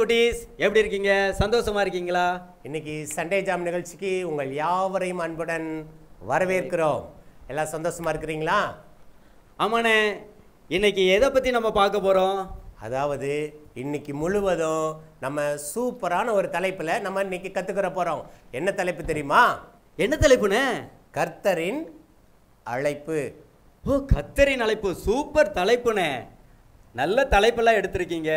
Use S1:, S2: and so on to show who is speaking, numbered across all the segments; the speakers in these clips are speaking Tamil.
S1: குட்டீஸ், எப்படி இருக்கீங்க? சந்தோஷமா இருக்கீங்களா?
S2: இன்னைக்கு சண்டே ஜாம் நிகழ்ச்சிக்கு உங்கள் யாவரையும் அன்புடன் வரவேற்கிறோம். எல்லாம் சந்தோஷமா இருக்கிறீங்களா?
S1: ஆமாண்ணே, இன்னைக்கு எதை பற்றி நம்ம பார்க்க போகிறோம்?
S2: அதாவது இன்னைக்கு முழுவதும் நம்ம சூப்பரான ஒரு தலைப்பில் நம்ம இன்னைக்கு கற்றுக்கிற போகிறோம். என்ன தலைப்பு தெரியுமா?
S1: என்ன தலைப்புண்ணே?
S2: கர்த்தரின் அழைப்பு.
S1: ஓ, கர்த்தரின் அழைப்பு. சூப்பர் தலைப்புண்ணே. நல்ல தலைப்பெல்லாம் எடுத்திருக்கீங்க.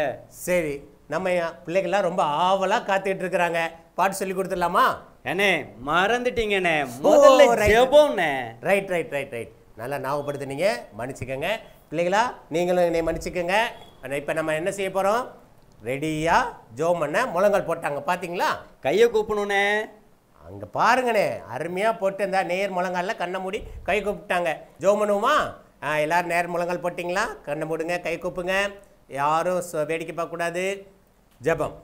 S2: சரி, நம்ம பிள்ளைகள்லாம் ரொம்ப ஆவலாக காத்துக்கிட்டு இருக்கிறாங்க. பாட்டு சொல்லி கொடுத்துடலாமா?
S1: அண்ணே, மறந்துட்டீங்கண்ணே. முதல்ல ஜெபம்ண்ணே.
S2: ரைட் ரைட் ரைட் ரைட் நல்லா ஞாபகப்படுத்துனீங்க, மன்னிச்சுக்கோங்க. பிள்ளைகளா, நீங்களும் என்னை மன்னிச்சுக்கோங்க. இப்போ நம்ம என்ன செய்ய போகிறோம்? ரெடியாக ஜோம் பண்ண முழங்கால் போட்டாங்க, பார்த்தீங்களா?
S1: கையை கூப்பணுண்ணே.
S2: அங்கே பாருங்கண்ணே, அருமையாக போட்டு இந்த நேர் முழங்காலில் கண்ணை மூடி கை கூப்பிட்டாங்க. ஜோம் பண்ணுவோமா? எல்லோரும் நேர் முழங்கால் போட்டிங்களா? கண்ணை மூடுங்க, கை கூப்புங்க. யாரும் வேடிக்கை பார்க்கக்கூடாது. ஜெபம்.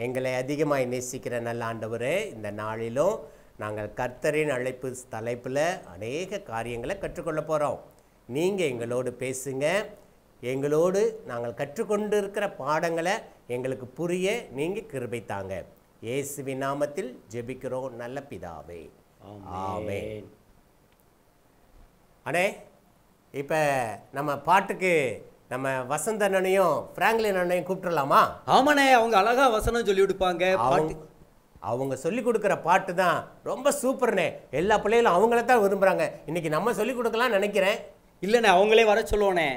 S2: எங்களை அதிகமாக நேசிக்கிற நல்ல ஆண்டவரே, இந்த நாளிலும் நாங்கள் கர்த்தரின் அழைப்பு தலைப்பில் அநேக காரியங்களை கற்றுக்கொள்ள போகிறோம். நீங்கள் எங்களோடு பேசுங்க. எங்களோடு நாங்கள் கற்றுக்கொண்டு இருக்கிற பாடங்களை எங்களுக்கு புரிய நீங்கள் கிருபை தாங்க. இயேசுவின் நாமத்தில் ஜெபிக்கிறோம் நல்ல பிதாவே, ஆமென். அண்ணே, இப்போ நம்ம பாட்டுக்கு நம்ம வசந்த அண்ணனையும் பிராங்க்லின் அண்ணனையும் கூப்பிட்டுலாமா?
S1: ஆமாண்ணே, அவங்க அழகா வசனம் சொல்லி கொடுப்பாங்க.
S2: அவங்க சொல்லி கொடுக்குற பாட்டு தான் ரொம்ப சூப்பர்ண்ணே. எல்லா பிள்ளைகளும் அவங்கள தான் விரும்புகிறாங்க. இன்னைக்கு நம்ம சொல்லி கொடுக்கலாம்னு நினைக்கிறேன்.
S1: இல்லைண்ணே, அவங்களே வர சொல்லுவோண்ணே.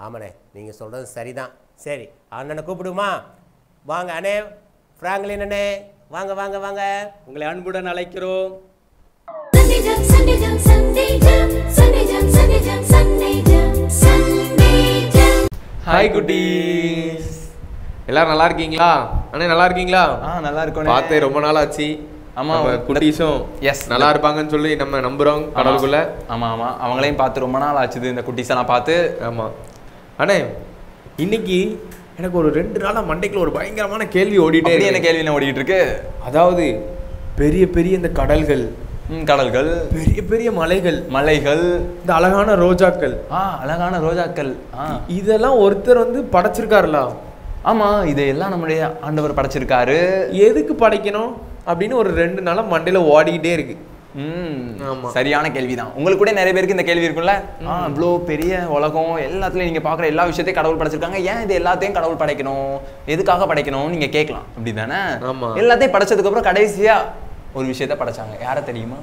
S2: ஆமாண்ணே, நீங்கள் சொல்கிறது சரிதான். சரி, அண்ணனை கூப்பிடுமா? வாங்க அண்ணே, பிராங்க்லின் அண்ணே, வாங்க வாங்க வாங்க.
S1: உங்களை அன்புடன் அழைக்கிறோம்.
S3: ஹாய் குட்டீஸ், எல்லாரும் நல்லா இருக்கீங்களா? அண்ணே நல்லா இருக்கீங்களா?
S4: நல்லா இருக்கும்.
S3: பார்த்தே ரொம்ப நாள் ஆச்சு.
S4: ஆமா,
S3: குட்டீஸும் நல்லா இருப்பாங்கன்னு சொல்லி நம்ம நம்புறோம் கடவுளுக்குள்ள.
S4: ஆமா ஆமா, அவங்களையும் பார்த்து ரொம்ப நாள் ஆச்சுது, இந்த குட்டீஸை நான் பார்த்து.
S3: ஆமா அண்ணே, இன்னைக்கு எனக்கு ஒரு 2 நாளா மண்டைக்குள்ள ஒரு பயங்கரமான கேள்வி ஓடிட்டே இருக்கு.
S4: என்ன கேள்வி ஓடிட்டு இருக்கு?
S3: அதாவது பெரிய பெரிய இந்த கடல்கள்,
S4: கடல்கள்,
S3: பெரிய பெரிய மலைகள், இந்த அழகான ரோஜாக்கள்,
S4: அழகான ரோஜாக்கள்,
S3: இதெல்லாம் ஒருத்தர் வந்து படைச்சிருக்காருல?
S4: ஆமா, இதையெல்லாம் நம்முடைய ஆண்டவர் படைச்சிருக்காரு.
S3: எதுக்கு படைக்கணும் அப்படின்னு ஒரு 2 நாளா மண்டையில ஓடிக்கிட்டே இருக்கு.
S4: சரியான கேள்விதான். உங்களுக்கு கூட நிறைய பேருக்கு இந்த கேள்வி இருக்கும்ல. இவ்வளோ பெரிய உலகம், எல்லாத்துலயும் நீங்க பாக்குற எல்லா விஷயத்தையும் கடவுள் படைச்சிருக்காங்க, ஏன் இது எல்லாத்தையும் கடவுள் படைக்கணும், எதுக்காக படைக்கணும் நீங்க கேட்கலாம். அப்படிதானே? எல்லாத்தையும் படைச்சதுக்கு அப்புறம் கடைசியா ஒரு விஷயத்த படைச்சாங்க. யார தெரியுமா?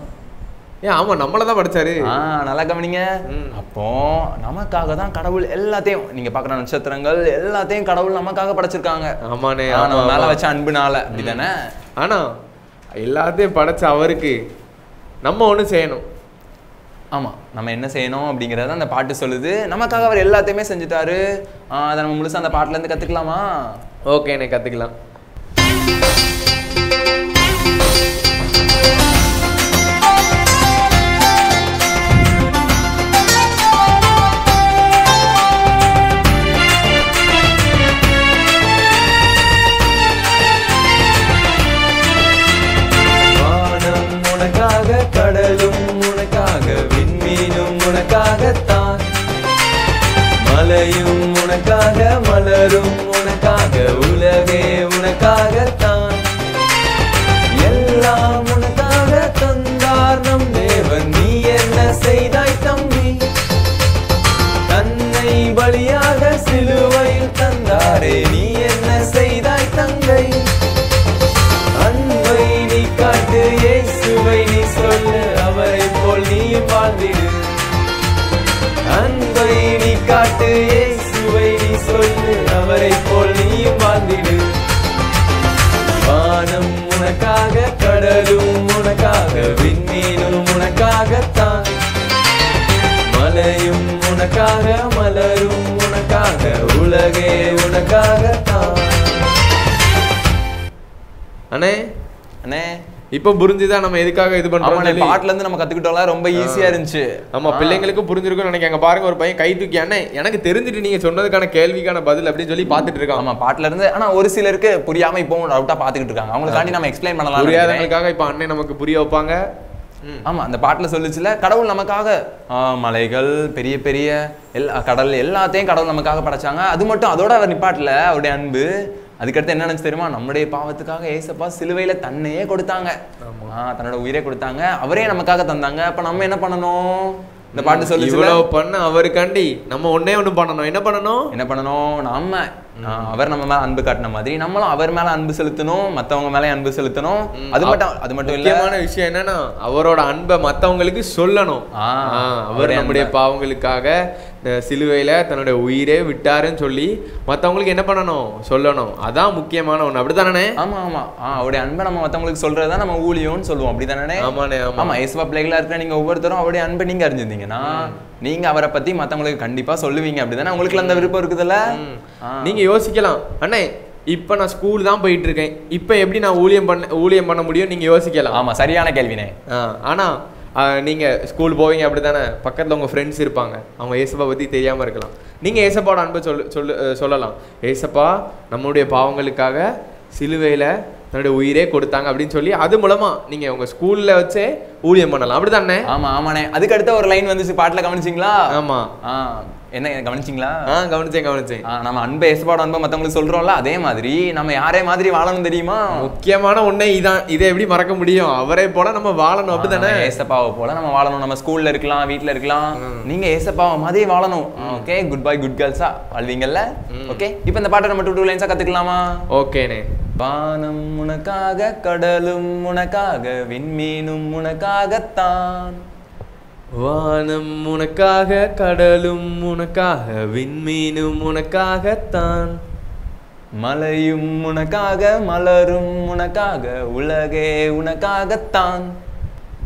S3: ஆமா, நம்மளதான் படைச்சாரு.
S4: நல்லா கவனிங்க. அப்போ நமக்காக தான் கடவுள் எல்லாத்தையும், நீங்க பாக்குற நட்சத்திரங்கள் எல்லாத்தையும் கடவுள் நமக்காக படைச்சிருக்காங்க.
S3: ஆமாண்ணே,
S4: நம்ம மேல வச்ச அன்புனால. அப்படிதானே?
S3: ஆனா எல்லாத்தையும் படைச்ச அவருக்கு நம்ம ஒண்ணு செய்யணும்.
S4: ஆமா, நம்ம என்ன செய்யணும் அப்படிங்கறத அந்த பாட்டு சொல்லுது. நமக்காக அவர் எல்லாத்தையுமே செஞ்சுட்டாரு. அதை நம்ம முழுசா அந்த பாட்டுல இருந்து கத்துக்கலாமா?
S3: ஓகே, எனக்கு கத்துக்கலாம்.
S4: கடலும் உனக்காக, விண்மீனும் உனக்காகத்தான், மலையும் உனக்காக, மலரும் உனக்காக, உலகே உனக்காகத்தான், எல்லாம் உனக்காக தந்தார் நம் தேவன். நீ என்ன செய்தாய் தம்பி? தன்னை பலியாக சிலுவையில் தந்தாரே, நீ என்ன செய்தாய் தங்கை? அன்பை நீ காட்டு, இயேசுவை நீ சொல்லு, அவரை போல் நீயும் வாழ்ந்திடு. அன்பை நீ காட்டு, இயேசுவை நீ சொல்லு, அவரை போல் நீயும் வாழ்ந்திடு. வானம் உனக்காக, கடலும் உனக்காக, விண்மீனும் உனக்காகத்தான், மலையும் உனக்காக, மலரும் உனக்காக, உலகே உனக்காகத்தான்.
S3: அண்ணே
S4: அண்ணே,
S3: இப்ப புரிஞ்சுதான் நம்ம எதுக்காக இது பண்றோம்.
S4: பாட்டுல இருந்து நம்ம கத்துக்கிட்டோம்ல, ரொம்ப ஈஸியா இருந்துச்சு.
S3: ஆமா, பிள்ளைங்களுக்கும் புரிஞ்சிருக்கும் நினைக்காங்க. பாருங்க, ஒரு பையன் கை தூக்கி, அண்ணே எனக்கு தெரிஞ்சுட்டு நீங்க சொன்னதுக்கான கேள்விக்கான பதில் அப்படின்னு சொல்லி பாத்துட்டு இருக்காங்க.
S4: ஆமா, பாட்டுல இருந்து. ஆனா ஒரு சிலருக்கு புரியாம இப்போ டவுட்டா பாத்துக்கிட்டு இருக்காங்க. அவங்களுக்காண்டி நம்ம எக்ஸ்பிளைன் பண்ணலாம்.
S3: புரியாதவங்களுக்காக இப்ப அண்ணே நமக்கு புரிய வைப்பாங்க.
S4: ஆமா, அந்த பாட்டுல சொல்லுச்சுல, கடவுள் நமக்காக மலைகள், பெரிய பெரிய கடல் எல்லாத்தையும் கடவுள் நமக்காக படைச்சாங்க. அது மட்டும் அதோட அவர் நிப்பாட்டல அவருடைய அன்பு. அதுக்கடுத்து என்ன நினைச்சு தெரியுமா, நம்முடைய பாவத்துக்காக ஏசப்பா சிலுவையில தன்னையே கொடுத்தாங்க. தன்னோட உயிரை கொடுத்தாங்க, அவரே நமக்காக தந்தாங்க. அப்ப நம்ம என்ன பண்ணணும்? இந்த பாட்டு சொல்லி
S3: இவ்வளவு பண்ண அவருக்காண்டி நம்ம ஒண்ணே ஒண்ணு பண்ணணும். என்ன பண்ணணும்?
S4: நம்ம அவர் நம்ம மேல அன்பு காட்டின மாதிரி நம்மளும் அவர் மேல அன்பு செலுத்தணும், மத்தவங்க மேல அன்பு செலுத்தணும். அது மட்டும் இல்ல,
S3: முக்கியமான விஷயம் என்னன்னா அவரோட அன்பை மத்தவங்களுக்கு சொல்லணும். அவர் நம்முடைய பாவங்களுக்காக சிலுவையில தன்னுடைய உயிரே விட்டாருன்னு சொல்லி மத்தவங்களுக்கு என்ன பண்ணணும்? சொல்லணும். அதான் முக்கியமான ஒண்ணு. அப்படித்தானே?
S4: ஆமா ஆமா. அவருடைய அன்பை நம்ம மத்தவங்களுக்கு சொல்றதுதான் நம்ம ஊழியம்னு சொல்லுவோம். அப்படித்தானே?
S3: ஆமாண்ணே.
S4: ஆமா. இயேசுவா பிள்ளைகளா இருக்கிற நீங்க ஒவ்வொருத்தரும் அவருடைய அன்பை நீங்க அறிஞ்சிருந்தீங்கன்னா நீங்க அவரை பத்தி மத்தவங்களுக்கு கண்டிப்பா சொல்லுவீங்க. அப்படிதானே? உங்களுக்கு அந்த விருப்பம் இருக்குதுல்ல?
S3: நீங்க யோசிக்கலாம், அண்ணே இப்ப நான் ஸ்கூல் தான் போயிட்டு இருக்கேன், இப்ப எப்படி நான் ஊழியம் பண்ண முடியும் நீங்க யோசிக்கலாம்.
S4: ஆமா, சரியான கேள்வினே.
S3: ஆனா நீங்க ஸ்கூல் போவீங்க அப்படித்தானே, பக்கத்துல உங்க ஃப்ரெண்ட்ஸ் இருப்பாங்க, அவங்க ஏசப்பா பத்தி தெரியாம இருக்கலாம். நீங்க ஏசப்பாவோட அன்பை சொல்லலாம். ஏசப்பா நம்மளுடைய பாவங்களுக்காக சிலுவையில தன்னுடைய உயிரே கொடுத்தாங்க அப்படின்னு சொல்லி அது மூலமா நீங்க உங்க ஸ்கூல்ல வச்சே ஊழியம் பண்ணலாம். அப்படித்தானே?
S4: ஆமா ஆமாண்ணே. அதுக்கு அடுத்த ஒரு லைன் வந்துச்சு பாட்டுல, கவனிச்சிங்களா?
S3: ஆமா.
S4: என்ன கவனிச்சிங்களா?
S3: கவனிச்சேன். நம்ம
S4: அன்பை ஏசப்பாவோட அன்பை மத்தவங்களுக்கு சொல்றோம்ல, அதே மாதிரி நம்ம யாரே மாதிரி வாழணும் தெரியுமா?
S3: முக்கியமான ஒண்ணே இதான். இதை எப்படி மறக்க முடியும்? அவரே போல நம்ம வாழணும். அப்படித்தானே?
S4: ஏசப்பாவை போல நம்ம வாழணும். நம்ம ஸ்கூல்ல இருக்கலாம், வீட்டுல இருக்கலாம், நீங்க ஏசப்பாவை மாதிரி வாழணும். Okay, good bye good கேர்ள்ஸா வாழ்வீங்கல்ல? Okay, இப்போ இந்த பாட்டை நம்ம 2 லைன்ஸா கத்துக்கலாமா?
S3: ஓகேனே.
S4: வானம் உனக்காக, கடலும் உனக்காக, விண்மீனும் உனக்காகத்தான்.
S3: வானம் உனக்காக, கடலும் உனக்காக, விண்மீனும் உனக்காகத்தான்.
S4: மலையும் உனக்காக, மலரும் உனக்காக, உலகே உனக்காகத்தான்.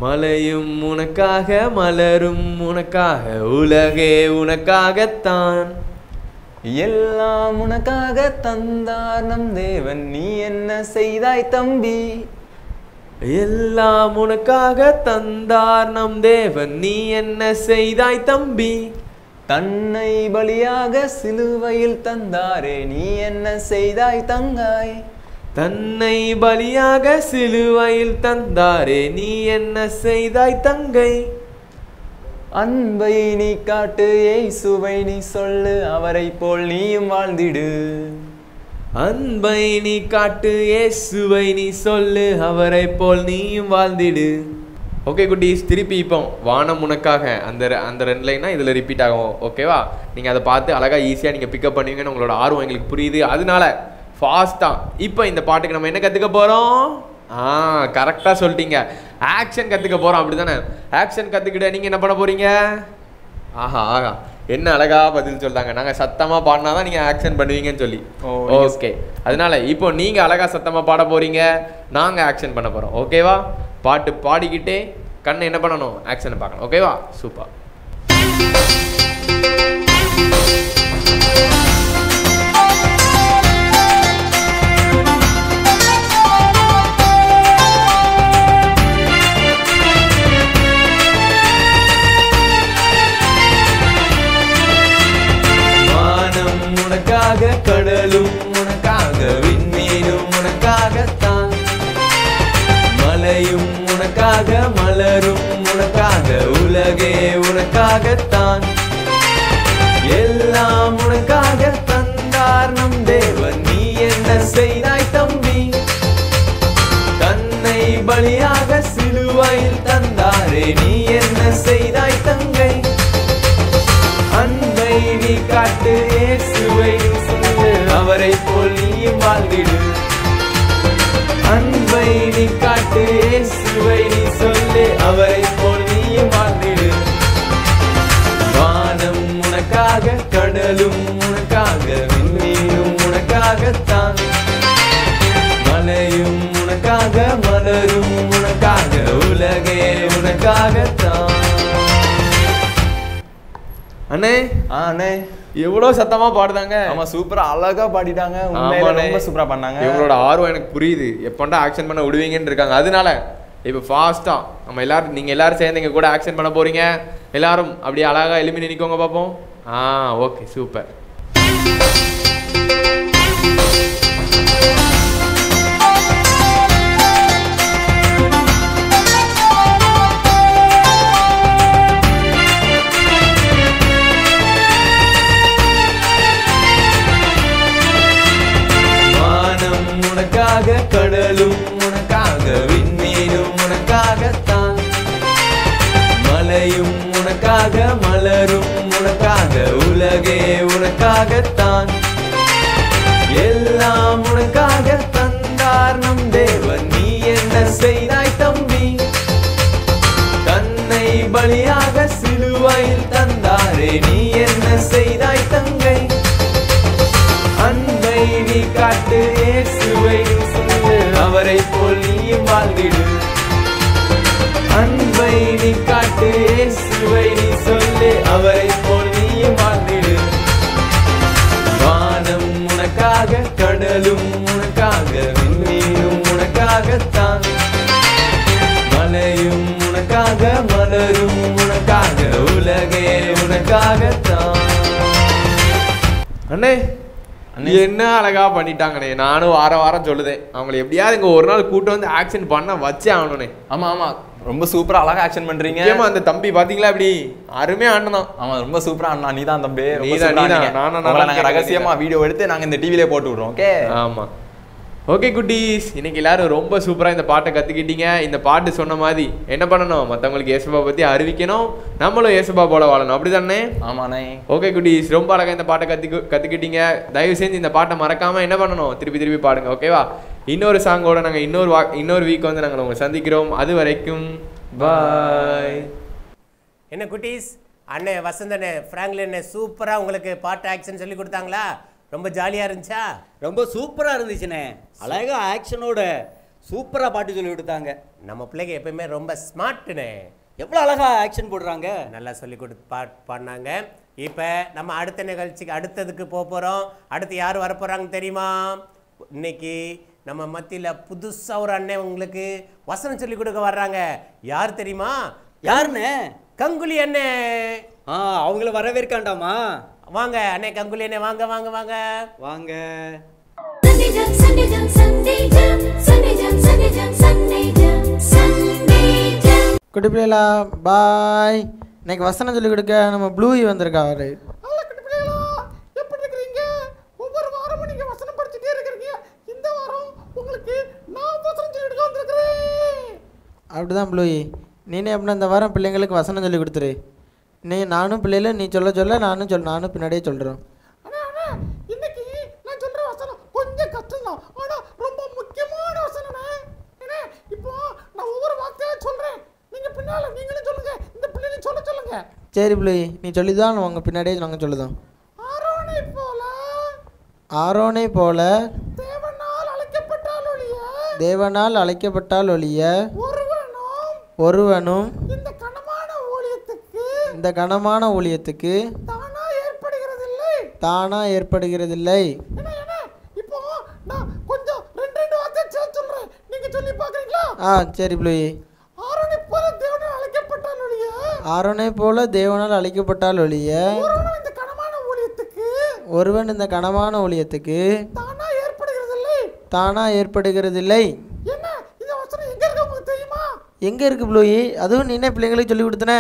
S3: மலையும் உனக்காக, மலரும் உனக்காக, உலகே உனக்காகத்தான்.
S4: எல்லாம் உனக்காக தந்தார் நம் தேவன், நீ என்ன செய்தாய் தம்பி?
S3: எல்லாம் உனக்காக தந்தார் நம் தேவன், நீ என்ன செய்தாய் தம்பி?
S4: தன்னை பலியாக சிலுவையில் தந்தாரே, நீ என்ன செய்தாய் தங்காய்?
S3: தன்னை பலியாக சிலுவையில் தந்தாரே, நீ என்ன செய்தாய் தங்கை?
S4: அன்பை நீ காட்டு, இயேசுவை நீ சொல்லு, அவரை போல் நீயும் வாழ்ந்திடு.
S3: அன்பை நீ காட்டு, இயேசுவை நீ சொல்லு, அவரை போல் நீயும் வாழ்ந்திடு. ஓகே குட்டீஸ், திருப்பி இப்போ வானம் உனக்காக அந்த 2 லைனா இதில் ரிப்பீட் ஆகும். ஓகேவா? நீங்கள் அதை பார்த்து அழகாக ஈஸியாக நீங்கள் பிக்கப் பண்ணுவீங்கன்னு உங்களோட ஆர்வம் எங்களுக்கு புரியுது. அதனால ஃபாஸ்ட்டாக இப்போ இந்த பாட்டுக்கு நம்ம என்ன கற்றுக்க போகிறோம்? கரெக்டாக சொல்லிட்டீங்க, ஆக்ஷன் கற்றுக்க போகிறோம். அப்படி தானே? ஆக்ஷன் கற்றுக்கிட்ட நீங்கள் என்ன பண்ண போகிறீங்க? ஆஹா என்ன அழகா பதில் சொல்றாங்க. நாங்க சத்தமா பாடினாதான் நீங்க ஆக்ஷன் பண்ணுவீங்கன்னு சொல்லி. ஓகே, அதனால இப்போ நீங்க அழகா சத்தமா பாட போறீங்க, நாங்க ஆக்ஷன் பண்ண போறோம். ஓகேவா? பாட்டு பாடிக்கிட்டே கண்ணை என்ன பண்ணணும்? ஆக்ஷனை பார்க்கணும். ஓகேவா? சூப்பர். கடலும் உனக்காக, விண்மீனும் உனக்காகத்தான். மலையும் உனக்காக, மலரும் உனக்காக, உலகே உனக்காகத்தான். எல்லாம் உனக்காக தந்தார் நம் தேவன், நீ என்ன செய்தாய் தம்பி? தன்னை பலியாக சிலுவையில் தந்தாரே, நீ என்ன செய்தாய் தங்கை? அன்பை நீ காட்டு, இயேசுவை நீ சொல்லு, அவரை போல் நீயும் வாழ்ந்திடு. அன்பை நீ காட்டு, இயேசுவை நீ சொல்லு, அவரை போல் நீயும் வாழ்ந்திடு. வானம் உனக்காக, கடலும் உனக்காக, விண்மீனும் உனக்காகத்தான். மலையும் உனக்காக, மலரும் உனக்காக, உலகே உனக்காகத்தான். அண்ணே எவ்வளவு சத்தமா பாடுதாங்க.
S4: ஆமா, சூப்பரா அழகா பாடிட்டாங்க. ரொம்ப சூப்பரா பண்ணாங்க.
S3: இவங்களோட ஆர்வம் எனக்கு புரியுது, எப்பண்டா ஆக்ஷன் பண்ண விடுவீங்கன்னு இருக்காங்க. அதனால இப்போ ஃபாஸ்டா நம்ம எல்லாரும், நீங்க எல்லாரும் சேர்ந்து எங்க கூட ஆக்ஷன் பண்ண போறீங்க. எல்லாரும் அப்படியே அழகா எலும்பி நிற்கோங்க பார்ப்போம். Okay, super. உனக்காக, கடலும் உனக்காக, விண்மீனும் உனக்காகத்தான். மலையும் உனக்காக, மலரும் உனக்காக, உலகே உனக்காகத்தான். எல்லாம் உனக்காக தந்தார் நம் தேவன். நீ என்ன செய்தாய் தம்பி? தன்னை பலியாக சிலுவையில் தந்தாரே. நீ என்ன செய்தாய் தங்கை? அன்பை நீ காட்டு, இயேசுவை நீ சொல்லு, அவரை போல் நீயும் வாழ்ந்திடு. அன்பை நீ காட்டு, இயேசுவை நீ சொல்லு, அவரை போல் நீயும் வாழ்ந்திடு. வானம் உனக்காக, கடலும் உனக்காக, விண்மீனும் உனக்காகத்தான். மலையும் உனக்காக, மலரும் உனக்காக, உலகே உனக்காகத்தான். அண்ணே என்ன அழகா பண்ணிட்டாங்கண்ணே. நானும் வாரம் சொல்லுதேன், அவங்களை எப்படியாவது இங்க ஒரு நாள் கூட்டம் வந்து ஆக்ஷன் பண்ண வச்சே ஆகணும்ண்ணே.
S4: ஆமா ஆமா, ரொம்ப சூப்பரா அழகா ஆக்ஷன் பண்றீங்க.
S3: ஏமா அந்த தம்பி பாத்தீங்களா இப்படி அருமையா ஆடணும்.
S4: ஆமா ரொம்ப சூப்பரா அண்ணா. நீதான் தம்பி,
S3: நீதான்.
S4: நாங்க ரகசியமா வீடியோ எடுத்து நாங்க இந்த டிவிலே போட்டு விடுறோம். ஓகே
S3: ஆமா. ஓகே குட்டீஸ், இன்னைக்கு எல்லாரும் ரொம்ப சூப்பரா இந்த பாட்டை கத்துக்கிட்டீங்க. இந்த பாட்டு சொன்ன மாதிரி என்ன பண்ணணும், மற்றவங்களுக்கு இயேசுபா பத்தி அறிவிக்கணும், நம்மளும் இயேசுபா போல வாழணும், அப்படிதானே?
S4: ஆமாண்ணே.
S3: ஓகே குட்டீஸ், ரொம்ப அழகா இந்த பாட்டை கத்துக்கிட்டீங்க. தயவு செஞ்சு இந்த பாட்டை மறக்காம என்ன பண்ணணும், திருப்பி பாடுங்க. ஓகேவா? இன்னொரு சாங்கோட நாங்க இன்னொரு வீக் வந்து நாங்கள் உங்களை சந்திக்கிறோம். அது வரைக்கும் பாய்.
S2: என்ன குட்டீஸ், அண்ணே வசந்தண்ணே ஃப்ராங்க்லின் சூப்பரா உங்களுக்கு பாட்டு ஆக்ஷன் சொல்லி கொடுத்தாங்களா? ரொம்ப ஜாலியா இருந்துச்சா?
S1: ரொம்ப சூப்பரா இருந்துச்சுண்ணே. அழகா ஆக்ஷனோட சூப்பரா பாட்டு சொல்லி கொடுத்தாங்க.
S2: நம்ம பிள்ளைங்க எப்பயுமே ரொம்ப ஸ்மார்ட்னே.
S1: எவ்வளவு அழகா ஆக்ஷன் போடுறாங்க,
S2: நல்லா சொல்லி கொடுத்து பாடினாங்க. இப்போ நம்ம அடுத்த நிகழ்ச்சிக்கு அடுத்ததுக்கு போகிறோம். அடுத்து யார் வரப்போகிறாங்க தெரியுமா? இன்னைக்கு நம்ம மத்தியில் புதுசாக ஒரு அண்ணன் உங்களுக்கு வசனம் சொல்லி கொடுக்க வர்றாங்க. யார் தெரியுமா?
S1: யாருண்ணே?
S2: கங்குலி அண்ணே.
S1: அவங்கள வரவேற்காண்டாமா?
S2: வாங்க அண்ணே, கங்குலி அண்ணே, வாங்க வாங்க வாங்க
S1: வாங்க.
S5: குட்டி பிள்ளைகளா பாய். இன்னைக்கு வசனம் சொல்லி கொடுக்க நம்ம ப்ளூயி வந்திருக்காரு.
S6: எப்படி இருக்கிறீங்க? ஒவ்வொரு வாரமும் நீங்க வசனம் படிச்சுட்டே இருக்கீங்க. இந்த வாரம் உங்களுக்கு நான் வசனம் சொல்லி கொடுக்க வந்திருக்கிறேன்.
S5: அப்படிதான் ப்ளூயி, நீனே அப்படின்னா இந்த வாரம் பிள்ளைங்களுக்கு வசனம் சொல்லி கொடுத்துரு. நானும் பிள்ளைகளும் நீ சொல்ல நானும் பின்னாடியே சொல்கிறோம்.
S6: இன்னைக்கு நான் சொல்ற வசனம் கொஞ்சம் கஷ்டம் தான், ஆனா ரொம்ப முக்கியமான வசனம். இப்போ நான் ஒவ்வொரு வார்த்தையா சொல்றேன், நீங்க பின்னால நீங்களும் சொல்லுங்க, இந்த பிள்ளைகளும் சொல்லுங்க.
S5: சரி ப்ளூயி, நீ சொல்லிதான் உங்கள் பின்னாடியே நாங்கள் சொல்லுதோம். ஆரோனை போல தேவனால் அழைக்கப்பட்டால் ஒழிய ஒருவனும் இந்த கனமான ஊழியத்துக்கு தானா ஏற்படுகிறதில்லை. சரி ப்ளூயி. ஆரோனை போல தேவனால் அழைக்கப்பட்டால் ஒழிய ஒருவன் இந்த கனமான ஊழியத்துக்கு தானா ஏற்படுகிறதில்லை. எங்க இருக்கு ப்ளூயி? அதுவும் நீனே பிள்ளைங்களுக்கு சொல்லி கொடுத்தன.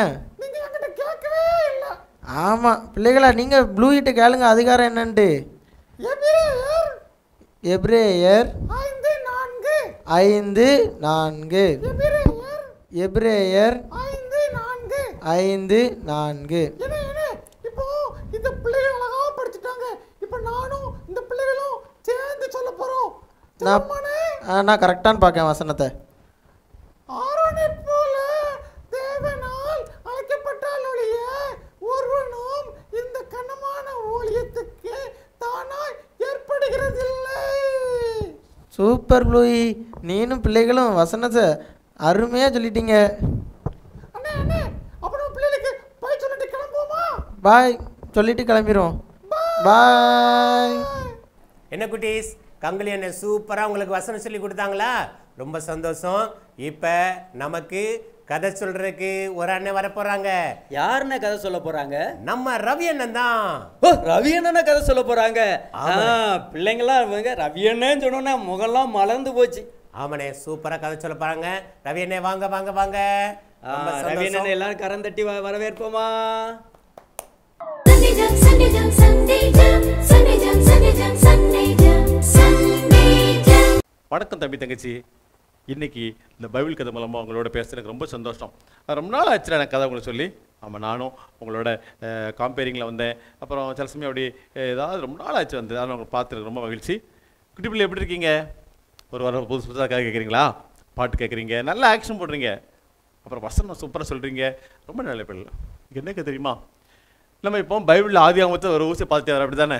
S5: ஆமா பிள்ளைகளா, நீங்க ப்ளூயிட்ட கேளுங்க அதிகாரம் என்னன்ட்டு. எபிரேயர் 5:4. எபிரேயர் 5:4.
S6: இப்போ இந்த பிள்ளைகள் அழகா படிச்சுட்டாங்க. இப்போ நானும் இந்த பிள்ளைகளும் சேர்ந்து சொல்ல போறோம்.
S5: நான் கரெக்டான்னு பார்க்கேன் வசனத்தை.
S6: ஆரோனை போல தேவனால் அழைக்கப்பட்டால் ஒழிய ஒருவனும் இந்த கனமான ஊழியத்துக்கு தானாய் ஏற்படுகிறதில்லை.
S5: சூப்பர் ப்ளூயி, நீனும் பிள்ளைகளும் வசனத்தை அருமையாக சொல்லிட்டீங்க.
S6: அண்ணே அப்புறம் பிள்ளைகளுக்கு பாய் சொல்லிட்டு கிளம்புவோமா?
S5: பாய் சொல்லிட்டு கிளம்பிடுவோம். பாய்.
S2: என்ன குட்டீஸ், கங்குலி அண்ணன் சூப்பராக உங்களுக்கு வசனம் சொல்லி கொடுத்தாங்களா? ரொம்ப சந்தோஷம். இப்போ நமக்கு கதை சொல்றதுக்கு ஒரு அண்ணன் வர போறாங்க.
S1: யாருன்னு கதை சொல்ல போறாங்க?
S2: நம்ம ரவி அண்ணன் தான்.
S1: ரவி அண்ணன கதை சொல்ல போறாங்க. பிள்ளைங்களாம் இவங்க ரவி அண்ணன் சொன்னோன்னா முகம்லாம் மலர்ந்து போச்சு.
S2: ஆமாண்ணே, சூப்பரா கதை சொல்ல போறாங்க. ரவி அண்ணே வாங்க வாங்க வாங்க.
S1: ரவி அண்ணன் எல்லாரும் கரம் தட்டி வரவேற்போமா?
S7: வணக்கம் தம்பி தங்கச்சி. இன்னைக்கு இந்த பைபிள் கதை மூலமாக உங்களோட பேசுறதுக்கு ரொம்ப சந்தோஷம். ரொம்ப நாள் ஆச்சு எனக்கு கதை உங்களுக்கு சொல்லி. ஆமாம், நானும் உங்களோட காம்பேரிங்கில் வந்தேன். அப்புறம் சில சமயம் அப்படி ஏதாவது ரொம்ப நாள் ஆச்சு வந்து அதனால் உங்களை பார்த்துருக்கு ரொம்ப மகிழ்ச்சி. குட்டி பிள்ளை எப்படி இருக்கீங்க? ஒரு வாரம் புதுசு புதுசாக கதை கேட்குறீங்களா? பாட்டு கேட்குறீங்க, நல்ல ஆக்ஷன் போடுறீங்க, அப்புறம் வசனம் சூப்பராக சொல்கிறீங்க. ரொம்ப நல்ல பிள்ளை. என்னக்க தெரியுமா, நம்ம இப்போ பைபிளில் ஆதியாகமத்தை ஒரு ஊசியை பார்த்துட்டு வரோம், அப்படி தானே?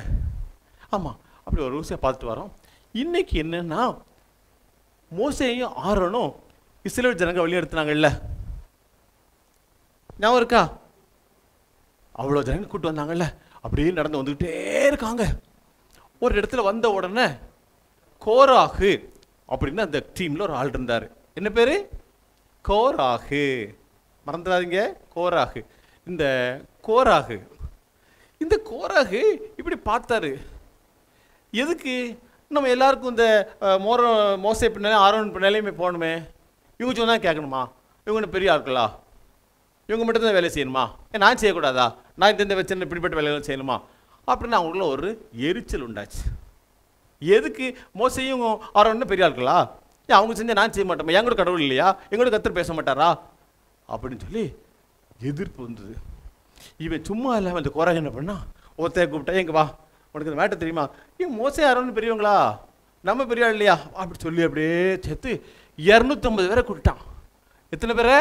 S7: ஆமாம், அப்படி ஒரு ஊசியை பார்த்துட்டு வரோம். இன்றைக்கி என்னென்னா, மோசேயும் ஆரோனும் இஸ்ரவேல் ஜனங்க வெளியெடுத்துனாங்கல்ல, ஞாபகம் இருக்கா? அவ்வளோ ஜனங்க கூப்பிட்டு வந்தாங்கல்ல, அப்படியே நடந்து வந்துக்கிட்டே இருக்காங்க. ஒரு இடத்துல வந்த உடனே கோராகு அப்படின்னு அந்த டீமில் ஒரு ஆள் இருந்தார். என்ன பேர்? கோராகு. மறந்துடாதீங்க, கோராகு. இந்த கோராகு இப்படி பார்த்தாரு. எதுக்கு நம்ம எல்லாருக்கும் இந்த மோசே பின்னாலே ஆரோன் பின்னாலேயுமே போகணுமே? இவங்க சொன்னால் கேட்கணுமா? இவங்க பெரிய ஆட்களா? இவங்க மட்டும்தான் வேலை செய்யணுமா? நான் செய்யக்கூடாதா? நான் இந்த வச்சு இப்படிப்பட்ட வேலைகள் செய்யணுமா அப்படின்னு அவங்களுக்குள்ள ஒரு எரிச்சல் உண்டாச்சு. எதுக்கு மோசையும் ஆரோன்னு பெரிய ஆட்களா? ஏன் அவங்க செஞ்சால் நான் செய்ய மாட்டோமா? என் கூட கடவுள் இல்லையா? எங்களோட கத்தர் பேச மாட்டாரா அப்படின்னு சொல்லி எதிர்ப்பு வந்தது. இவன் சும்மா இல்லாமல் இந்த கோராக என்ன பண்ணா, ஒருத்தைய கூப்பிட்டா, எங்க வா, உனக்கு இந்த மேட்டை தெரியுமா? ஏன் மோசே ஆரோன்னு பெரியவங்களா, நம்ம பெரிய ஆள் இல்லையா அப்படி சொல்லி அப்படியே சேர்த்து 250 பேரை கூப்பிட்டான். எத்தனை பேரை?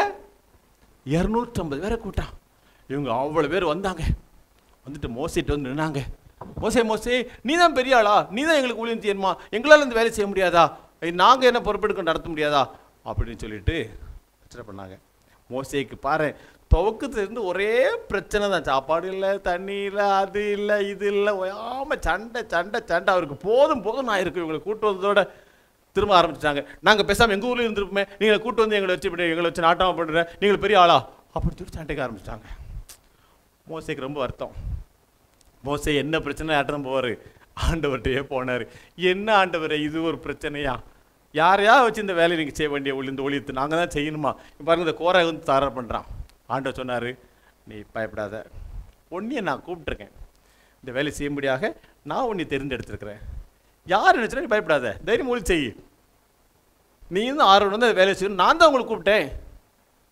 S7: 250 பேரை கூப்பிட்டான். இவங்க அவ்வளோ பேர் வந்தாங்க. வந்துட்டு மோசைட்டு வந்து நின்னாங்க. மோசே நீ தான் பெரிய ஆளா? நீ தான் எங்களுக்கு ஊழியம் செய்யணுமா? எங்களால் இந்த வேலை செய்ய முடியாதா? நாங்கள் என்ன பொறுப்பெடுக்க நடத்த முடியாதா அப்படின்னு சொல்லிட்டு பிரச்சனை பண்ணாங்க. மோசேக்கு பாரு, துவக்கத்துலேருந்து ஒரே பிரச்சனை தான். சாப்பாடு இல்லை, தண்ணி இல்லை, அது இல்லை, இது இல்லை, ஓயாமல் சண்டை. அவருக்கு போதும் நான் இருக்கு. இவங்களை கூட்டு வந்ததோட திரும்ப ஆரம்பிச்சிட்டாங்க. நாங்கள் பேசாமல் எங்கள் ஊரில் இருந்திருப்போமே, நீங்கள் கூட்டு வந்து எங்களை வச்சு நாட்டமாக பண்ணுறேன், நீங்கள் பெரிய ஆளா அப்படின்னு சொல்லி சண்டைக்கு ஆரம்பிச்சிட்டாங்க. மோசேக்கு ரொம்ப வருத்தம். மோசே என்ன பிரச்சனை ஆட்டம் போவார், ஆண்டவர்கிட்டயே போனார். என்ன ஆண்டவரே, இது ஒரு பிரச்சனையா? யாரையா வச்சு இந்த வேலையை நீங்கள் செய்ய வேண்டிய இந்த ஒழியத்தை நாங்கள் தான் செய்யணுமா? பாருங்கள், இந்த கோராக வந்து தாராள பண்ணுறான். ஆண்டவர் சொன்னார், நீ பயப்படாத, ஒன்றையை நான் கூப்பிட்ருக்கேன், இந்த வேலை செய்ய முடியாக நான் உன்னை தெரிந்தெடுத்துருக்கிறேன். யார் நினச்சா நீ பயப்படாத, தைரியம் ஒளி செய். நீ வந்து ஆர்வம் வந்து வேலை செய்யணும். நான் தான் உங்களுக்கு கூப்பிட்டேன்,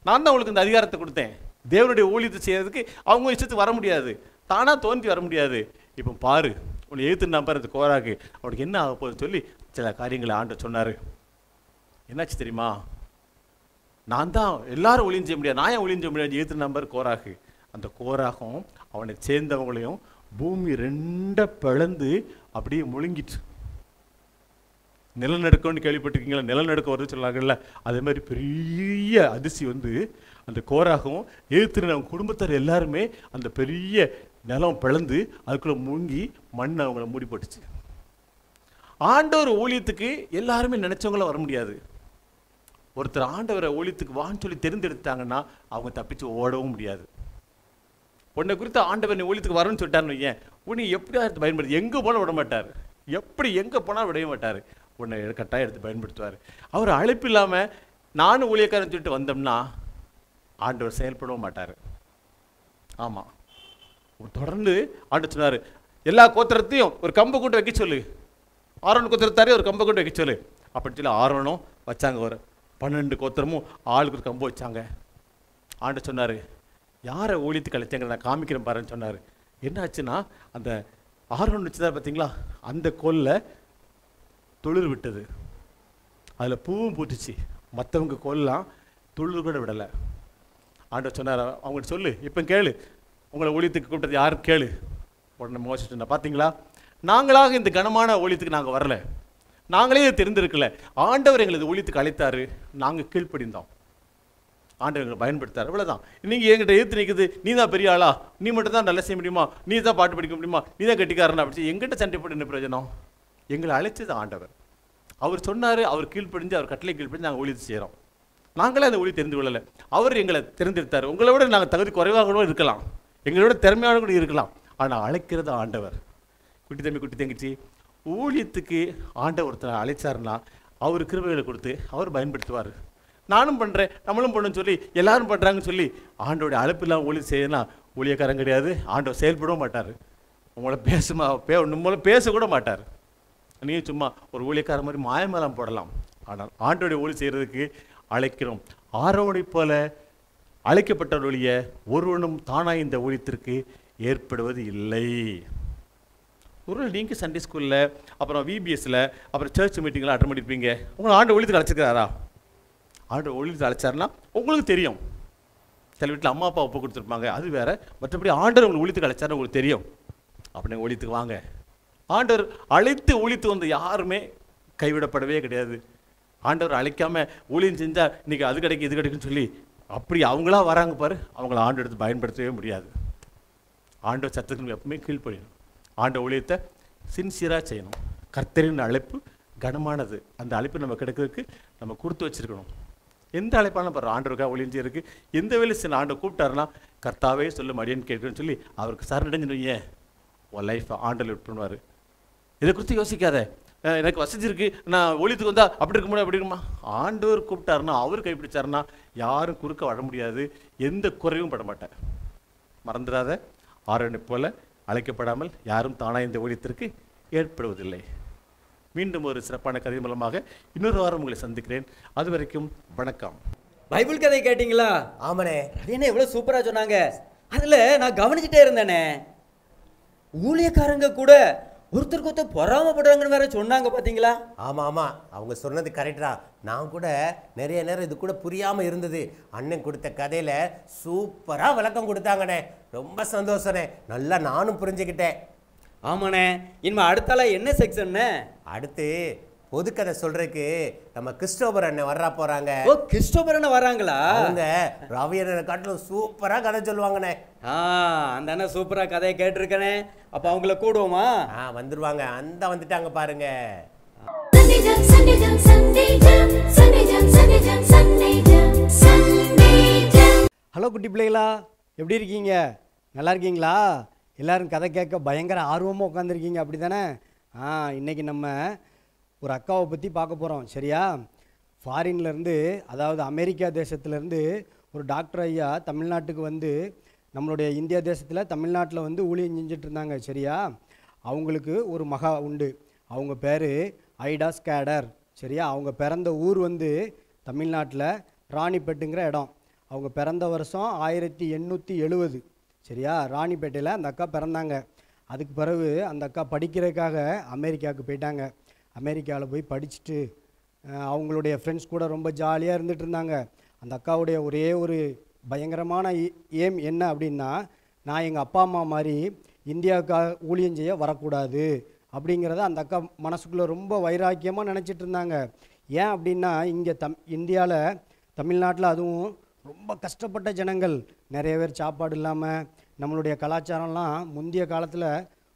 S7: நான் தான் உங்களுக்கு இந்த அதிகாரத்தை கொடுத்தேன். தேவனுடைய ஊழியத்தை செய்யறதுக்கு அவங்க இஷ்டத்துக்கு வர முடியாது, தானாக தோன்றி வர முடியாது. இப்போ பாரு, உன்னை எழுத்து நம்பர் அந்த கோராக்கு அவனுக்கு என்ன ஆக போகுதுன்னு சொல்லி சில காரியங்களை ஆண்டவர் சொன்னார். என்னாச்சு தெரியுமா? நான் தான் எல்லாரும் ஒளியும் செய்ய முடியாது, நான் ஏன் ஒளியும் செய்ய முடியாது? எழுத்து நம்பர் கோராகு. அந்த கோராகும் அவனை சேர்ந்தவங்களையும் பூமி 2 பிளந்து அப்படியே முழுங்கிட்டு. நிலநடுக்கம்னு கேள்விப்பட்டிருக்கீங்களா? நிலநடுக்கம் வருது சொல்லாங்கல்ல, அதே மாதிரி பெரிய அதிர்ச்சி வந்து அந்த கோராகவும் எழுத்துன அவங்க குடும்பத்தார் எல்லாருமே அந்த பெரிய நிலம் பிளந்து அதுக்குள்ள மூங்கி மண் அவங்கள மூடி போட்டுச்சு. ஆண்டவர் ஊழியத்துக்கு எல்லாருமே நினைச்சவங்களும் வர முடியாது. ஒருத்தர் ஆண்டவரை ஊழியத்துக்கு வான்னு சொல்லி தெரிந்தெடுத்தாங்கன்னா அவங்க தப்பிச்சு ஓடவும் முடியாது. உன்னை குறித்து ஆண்டவர் ஊழியத்துக்கு வரணும்னு சொல்லிட்டாருன்னு ஏன் உன்னை எப்படியா எடுத்து பயன்படுத்தி எங்கே போனால் விட மாட்டார், எப்படி எங்கே போனால் விடவே மாட்டார், உன்னை கட்டாயம் எடுத்து பயன்படுத்துவார். அவர் அழைப்பு இல்லாமல் நானும் ஊழியக்காரன் சொல்லிட்டு வந்தோம்னா ஆண்டவர் செயல்படவும் மாட்டார். ஆமாம், தொடர்ந்து ஆண்டவர் சொன்னார், எல்லா கோத்திரத்தையும் ஒரு கம்பை கூட்டு வைக்க சொல்லு, ஆரோன் கோத்திரத்தாரே ஒரு கம்பை கூட்டு வைக்க சொல்லு அப்படின்னு சொல்லி ஆரோனும் வச்சாங்க. ஒரு 12 கோத்திரமும் ஆளுக்கு ஒரு கம்பு வச்சாங்க. ஆண்டவர் சொன்னார், யாரை ஊழியத்துக்கு அழைச்சாங்க நான் காமிக்கிறேன் பாருன்னு சொன்னார். என்ன ஆச்சுன்னா, அந்த ஆரோன் வச்சுதான் பார்த்தீங்களா, அந்த கோலில் துளிர் விட்டது, அதில் பூவும் பூத்துச்சு. மற்றவங்க கோல்லாம் துளிர் கூட விடலை. ஆண்டவர் சொன்னார், அவங்கள்ட்ட சொல்லு, இப்போ கேளு, உங்களை ஊழியத்துக்கு கூப்பிட்டது யாரும் கேளு. உடனே மோசே சொன்ன, பார்த்தீங்களா, நாங்களாக இந்த கனமான ஊழியத்துக்கு நாங்கள் வரல, நாங்களே தெரிந்திருக்கல, ஆண்டவர் எங்களை ஊழியத்துக்கு அழைத்தாரு, நாங்கள் கீழ்ப்படிந்தோம், ஆண்டவர் எங்களை பயன்படுத்தார், அவ்வளோதான். நீங்கள் எங்கிட்ட ஏற்று நிற்குது, நீ தான் பெரிய ஆளா, நீ மட்டும் தான் நல்லா செய்ய முடியுமா, நீ தான் பாட்டு படிக்க முடியுமா, நீ தான் கட்டிக்காரனா அப்படி எங்கிட்ட சண்டை போட்டு என்ன பிரயோஜனம்? எங்களை அழைச்சது ஆண்டவர். அவர் சொன்னார், அவர் கீழ்ப்படிஞ்சு, அவர் கட்டளை கீழ்ப்படிஞ்சு நாங்கள் ஊழியத்தை செய்கிறோம். நாங்களே அந்த ஊழியை தெரிந்து கொள்ளலை, அவர் எங்களை தெரிந்தெடுத்தார். உங்களை விட நாங்கள் தகுதி குறைவாக கூட இருக்கலாம், எங்களோட திறமையான கூட இருக்கலாம், ஆனால் அழைக்கிறது ஆண்டவர். குட்டி தம்பி, குட்டி தங்கச்சி, ஊழியத்துக்கு ஆண்டவர் ஒருத்தர் அழைச்சாருன்னா அவர் கிருபைகளை கொடுத்து அவர் பயன்படுத்துவார். நானும் பண்ணுறேன், நம்மளும் பண்ணணும்னு சொல்லி எல்லாரும் பண்ணுறாங்கன்னு சொல்லி ஆண்டோடைய அழைப்பு இல்லாமல் ஊழியம் செய்யலாம், ஊழியக்காரன் கிடையாது. ஆண்டவர் செயல்படவும் மாட்டார், உங்களை உங்களை பேசக்கூட மாட்டார். நீங்கள் சும்மா ஒரு ஊழியக்கார மாதிரி மாயமலம் போடலாம். ஆனால் ஆண்டோடைய ஊழி செய்கிறதுக்கு அழைக்கிறோம். ஆரோனை போல அழைக்கப்பட்டவருடைய ஒருவனும் தானாக இந்த ஊழியத்திற்கு ஏற்படுவது இல்லை. ஒரு நீங்கள் சண்டே ஸ்கூலில், அப்புறம் விபிஎஸ்சில், அப்புறம் சர்ச் மீட்டிங்கில் அட்டன் பண்ணியிருப்பீங்க. உங்களை ஆண்டு ஒழித்துக்கு அழைச்சிருக்கிறாரா? ஆண்டு ஒழித்து அழைச்சாருன்னா உங்களுக்கு தெரியும். சில வீட்டில் அம்மா அப்பா ஒப்பு கொடுத்துருப்பாங்க, அது வேறு. மற்றபடி ஆண்டவர் உங்களுக்கு ஒழித்துக்கு அழைச்சாருன்னு உங்களுக்கு தெரியும். அப்படி ஒழித்துக்கு வாங்க. ஆண்டவர் அழைத்து ஒழித்து வந்து யாருமே கைவிடப்படவே கிடையாது. ஆண்டவர் அழைக்காமல் ஊழியம் செஞ்சால் இன்றைக்கி அது கிடைக்கும் இது கிடைக்குன்னு சொல்லி அப்படி அவங்களா வராங்க பாரு, அவங்கள ஆண்டு எடுத்து பயன்படுத்தவே முடியாது. ஆண்டவர் சத்தத்துக்கு எப்பவுமே கீழ்ப்படியணும். ஆண்ட ஊழியத்தை சின்சியராக செய்யணும். கர்த்தரின் அழைப்பு கனமானது. அந்த அழைப்பு நம்ம கிடைக்கிறதுக்கு நம்ம கொடுத்து வச்சுருக்கணும். எந்த அழைப்பான பாரு, ஆண்டவருக்காக ஊழியம் செய்யறதுக்கு எந்த வேலை சில ஆண்டை கூப்பிட்டாருன்னா கர்த்தாவே சொல்லும் அடியன்னு கேட்குறேன்னு சொல்லி அவருக்கு சரணடைஞ்சிடும். ஏன் உன் லைஃப்பை ஆண்டல் விட்டுருவார். இதை குறித்து யோசிக்காத, எனக்கு வசதி இருக்குது, நான் ஒழித்துக்கு வந்தால் அப்படி இருக்க முடியும் அப்படி இருக்குமா? ஆண்டவர் கூப்பிட்டாருன்னா, அவர் கைப்பிடிச்சாருன்னா யாரும் குறுக்க வர முடியாது. எந்த குறைவும் பட மாட்டேன். மறந்துடாத, ஆரோனை போல அழைக்கப்படாமல் யாரும் தானாக இந்த ஊழியத்திற்கு ஏற்படுவதில்லை. மீண்டும் ஒரு சிறப்பான கதை மூலமாக இன்னொரு வாரம் உங்களை சந்திக்கிறேன். அது வரைக்கும் வணக்கம்.
S1: பைபிள் கதை கேட்டிங்களா?
S2: ஆமாண்ணே.
S1: அது என்ன எவ்வளோ சூப்பராக சொன்னாங்க. அதில் நான் கவனிச்சுட்டே இருந்தேனே, ஊழியக்காரங்க கூட ஒருத்தருக்கு ஒருத்தர் பொறாமப்படுறாங்கன்னு வேற சொன்னாங்க, பார்த்தீங்களா?
S2: ஆமாம் ஆமாம், அவங்க சொன்னது கரெக்டா. நான் கூட நிறைய நேரம் இது கூட புரியாமல் இருந்தது. அண்ணன் கொடுத்த கதையில் சூப்பராக விளக்கம் கொடுத்தாங்கண்ணே. ரொம்ப சந்தோஷண்ணே. நல்லா நானும் புரிஞ்சுக்கிட்டேன்.
S1: ஆமாண்ணே. இனிமே அடுத்தால என்ன செக்ஷன்னு?
S2: அடுத்து பொதுக்கதை சொல்றதுக்கு நம்ம கிறிஸ்டோபர் அண்ணன் வர்றா போறாங்க.
S1: ஓ, கிறிஸ்டோபர் அண்ணன் வராங்களா?
S2: அவங்க ரவி அண்ணனை காட்டிலும் சூப்பரா கதை சொல்லுவாங்கண்ணே.
S1: அந்த அண்ணன் சூப்பரா கதையை கேட்டிருக்கனே. அப்ப அவங்கள கூடுவோமா?
S2: வந்துருவாங்க. அந்த வந்துட்டாங்க பாருங்க.
S8: ஹலோ குட்டி பிள்ளைகளா, எப்படி இருக்கீங்க? நல்லா இருக்கீங்களா? எல்லாரும் கதை கேட்க பயங்கர ஆர்வமாக உட்காந்துருக்கீங்க, அப்படி தானே? இன்றைக்கி நம்ம ஒரு அக்காவை பற்றி பார்க்க போகிறோம், சரியா? ஃபாரின்லேருந்து, அதாவது அமெரிக்கா தேசத்துலேருந்து ஒரு டாக்டர் ஐயா தமிழ்நாட்டுக்கு வந்து நம்மளுடைய இந்தியா தேசத்தில் தமிழ்நாட்டில் வந்து ஊழியம் செஞ்சுட்டு இருந்தாங்க, சரியா? அவங்களுக்கு ஒரு மகா உண்டு. அவங்க பேர் ஐடா ஸ்கேடர், சரியா? அவங்க பிறந்த ஊர் வந்து தமிழ்நாட்டில் ராணிப்பேட்டுங்கிற இடம். அவங்க பிறந்த வருஷம் 1870, சரியா? ராணிப்பேட்டையில் அந்த அக்கா பிறந்தாங்க. அதுக்கு பிறகு அந்த அக்கா படிக்கிறதுக்காக அமெரிக்காவுக்கு போயிட்டாங்க. அமெரிக்காவில் போய் படிச்சுட்டு அவங்களுடைய ஃப்ரெண்ட்ஸ் கூட ரொம்ப ஜாலியாக இருந்துகிட்டு இருந்தாங்க. அந்த அக்காவுடைய ஒரே ஒரு பயங்கரமான ஏம் என்ன அப்படின்னா, நான் எங்கள் அப்பா அம்மா மாதிரி இந்தியாவுக்காக ஊழியம் செய்ய வரக்கூடாது அப்படிங்கிறத அந்த அக்கா மனசுக்குள்ளே ரொம்ப வைராக்கியமாக நினச்சிட்டு இருந்தாங்க. ஏன் அப்படின்னா, இங்கே இந்தியாவில் தமிழ்நாட்டில் அதுவும் ரொம்ப கஷ்டப்பட்ட ஜனங்கள் நிறைய பேர், சாப்பாடு இல்லாமல். நம்மளுடைய கலாச்சாரம்லாம் முந்தைய காலத்தில்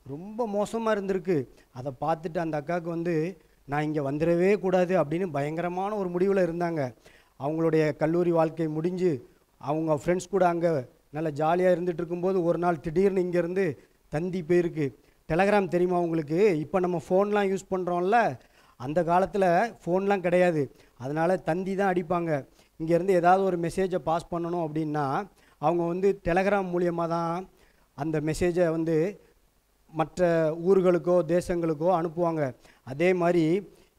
S8: ரொம்ப மோசமாக இருந்திருக்கு. அதை பார்த்துட்டு அந்த அக்காவுக்கு வந்து நான் இங்கே வந்துடவே கூடாது அப்படின்னு பயங்கரமான ஒரு முடிவில் இருந்தாங்க. அவங்களுடைய கல்லூரி வாழ்க்கை முடிஞ்சு அவங்க ஃப்ரெண்ட்ஸ் கூட அங்கே நல்லா ஜாலியாக இருந்துகிட்டு இருக்கும்போது ஒரு நாள் திடீர்னு இங்கேருந்து தந்தி போயிருக்கு. டெலகிராம் தெரியுமா உங்களுக்கு? இப்போ நம்ம ஃபோன்லாம் யூஸ் பண்ணுறோம்ல, அந்த காலத்தில் ஃபோன்லாம் கிடையாது. அதனால் தந்தி தான் அடிப்பாங்க. இங்கேருந்து ஏதாவது ஒரு மெசேஜை பாஸ் பண்ணணும் அப்படின்னா அவங்க வந்து டெலகிராம் மூலியமாக தான் அந்த மெசேஜை வந்து மற்ற ஊர்களுக்கோ தேசங்களுக்கோ அனுப்புவாங்க. அதே மாதிரி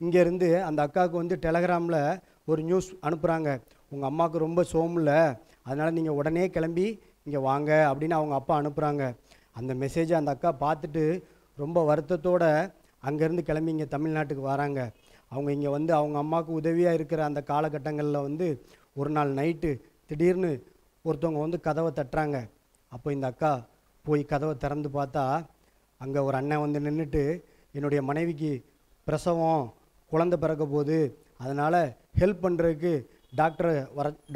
S8: இங்கேருந்து அந்த அக்காவுக்கு வந்து டெலகிராமில் ஒரு நியூஸ் அனுப்புகிறாங்க. உங்கள் அம்மாவுக்கு ரொம்ப சோமில்ல, அதனால் நீங்கள் உடனே கிளம்பி இங்கே வாங்க அப்படின்னு அவங்க அப்பா அனுப்புகிறாங்க. அந்த மெசேஜை அந்த அக்கா பார்த்துட்டு ரொம்ப வருத்தத்தோடு அங்கேருந்து கிளம்பி இங்கே தமிழ்நாட்டுக்கு வராங்க. அவங்க இங்கே வந்து அவங்க அம்மாவுக்கு உதவியாக இருக்கிற அந்த காலகட்டங்களில் வந்து ஒரு நாள் நைட்டு திடீர்னு ஒருத்தவங்க வந்து கதவை தட்டுறாங்க. அப்போ இந்த அக்கா போய் கதவை திறந்து பார்த்தா அங்கே ஒரு அண்ணன் வந்து நின்றுட்டு, என்னுடைய மனைவிக்கு பிரசவம், குழந்தை பிறக்க போகுது, அதனால் ஹெல்ப் பண்ணுறதுக்கு